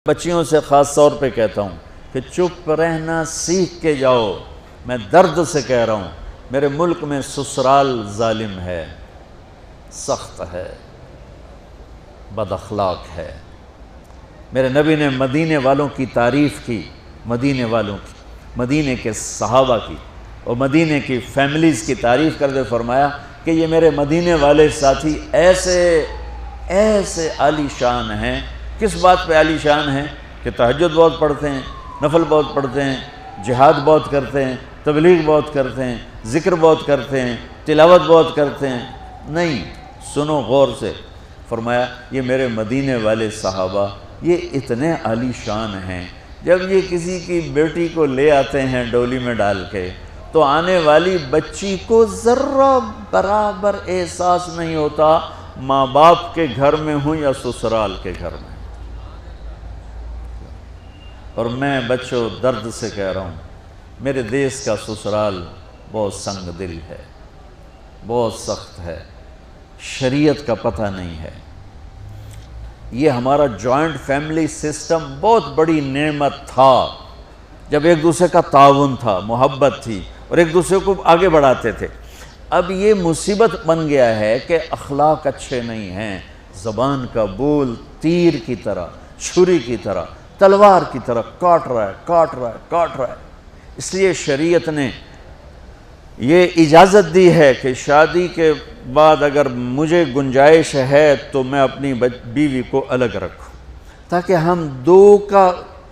بچیوں سے خاص طور پہ کہتا ہوں کہ چپ رہنا سیکھ کے جاؤ۔ میں درد سے کہہ رہا ہوں، میرے ملک میں سسرال ظالم ہے، سخت ہے، بد اخلاق ہے۔ میرے نبی نے مدینے والوں کی تعریف کی، مدینے والوں کی، مدینے کے صحابہ کی اور مدینے کی فیملیز کی تعریف کرتے فرمایا کہ یہ میرے مدینے والے ساتھی ایسے عالی شان ہیں۔ کس بات پہ عالی شان ہیں؟ کہ تہجد بہت پڑھتے ہیں، نفل بہت پڑھتے ہیں، جہاد بہت کرتے ہیں، تبلیغ بہت کرتے ہیں، ذکر بہت کرتے ہیں، تلاوت بہت کرتے ہیں۔ نہیں، سنو غور سے، فرمایا یہ میرے مدینے والے صحابہ یہ اتنے عالی شان ہیں، جب یہ کسی کی بیٹی کو لے آتے ہیں ڈولی میں ڈال کے تو آنے والی بچی کو ذرہ برابر احساس نہیں ہوتا ماں باپ کے گھر میں ہوں یا سسرال کے گھر میں۔ اور میں بچوں درد سے کہہ رہا ہوں، میرے دیس کا سسرال بہت سنگ دل ہے، بہت سخت ہے، شریعت کا پتہ نہیں ہے۔ یہ ہمارا جوائنٹ فیملی سسٹم بہت بڑی نعمت تھا، جب ایک دوسرے کا تعاون تھا، محبت تھی اور ایک دوسرے کو آگے بڑھاتے تھے۔ اب یہ مصیبت بن گیا ہے کہ اخلاق اچھے نہیں ہیں، زبان کا بول تیر کی طرح، چھری کی طرح، تلوار کی طرح کاٹ رہا ہے۔ اس لیے شریعت نے یہ اجازت دی ہے کہ شادی کے بعد اگر مجھے گنجائش ہے تو میں اپنی بیوی کو الگ رکھوں، تاکہ ہم 2 کا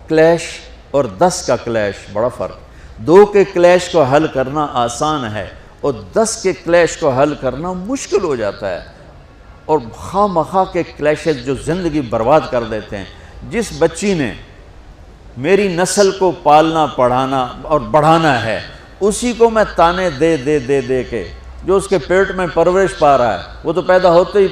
کلیش اور 10 کا کلیش، بڑا فرق، 2 کے کلیش کو حل کرنا آسان ہے اور 10 کے کلیش کو حل کرنا مشکل ہو جاتا ہے، اور خواہ مخواہ کے کلیشز جو زندگی برباد کر دیتے ہیں۔ جس بچی نے میری نسل کو پالنا پڑھانا اور بڑھانا ہے، اسی کو میں تانے دے کے، جو اس کے پیٹ میں پرورش پا رہا ہے وہ تو پیدا ہوتے ہی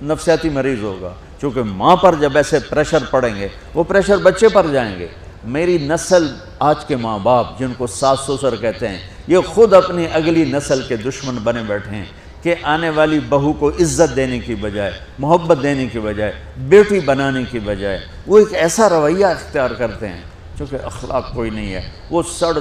نفسیاتی مریض ہوگا، چونکہ ماں پر جب ایسے پریشر پڑیں گے وہ پریشر بچے پر جائیں گے۔ میری نسل، آج کے ماں باپ جن کو ساس سسر کہتے ہیں، یہ خود اپنی اگلی نسل کے دشمن بنے بیٹھے ہیں کہ آنے والی بہو کو عزت دینے کی بجائے، محبت دینے کی بجائے، بیٹی بنانے کی بجائے وہ ایک ایسا رویہ اختیار کرتے ہیں چونکہ اخلاق کوئی نہیں ہے۔ وہ سڑ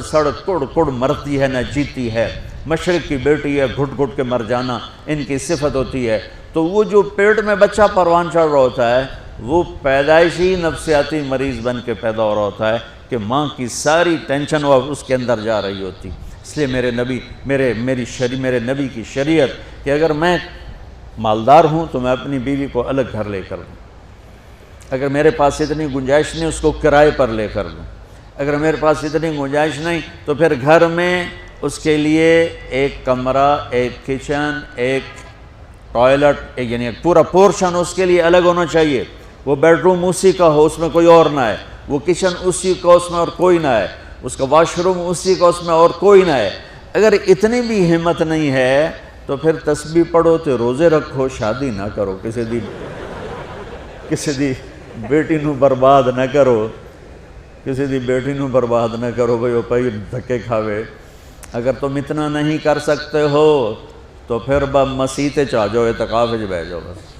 کڑ مرتی ہے نہ جیتی ہے، مشرق کی بیٹی ہے، گھٹ گھٹ کے مر جانا ان کی صفت ہوتی ہے۔ تو وہ جو پیٹ میں بچہ پروان چڑھ رہا ہوتا ہے وہ پیدائشی نفسیاتی مریض بن کے پیدا ہو رہا ہوتا ہے کہ ماں کی ساری ٹینشن وہ اس کے اندر جا رہی ہوتی۔ اس لیے میرے نبی کی شریعت کہ اگر میں مالدار ہوں تو میں اپنی بیوی کو الگ گھر لے کر دوں، اگر میرے پاس اتنی گنجائش نہیں اس کو کرائے پر لے کر دوں، اگر میرے پاس اتنی گنجائش نہیں تو پھر گھر میں اس کے لیے ایک کمرہ، ایک کچن، ایک ٹوائلٹ، یعنی ایک پورا پورشن اس کے لیے الگ ہونا چاہیے۔ وہ بیڈ روم اسی کا ہو، اس میں کوئی اور نہ ہے، وہ کچن اسی کا، اس میں اور کوئی نہ ہے، اس کا واش روم اسی کا، اس میں اور کوئی نہ ہے۔ اگر اتنی بھی ہمت نہیں ہے تو پھر تسبیح پڑھو تو روزے رکھو، شادی نہ کرو، کسی دی بیٹی نو برباد نہ کرو، کسی دی بیٹی نو برباد نہ کرو بھئی وہ پہی دھکے کھاوے۔ اگر تم اتنا نہیں کر سکتے ہو تو پھر مسیح تے چاہ جاؤ، اعتکاف وچ بیٹھ جاؤ بس۔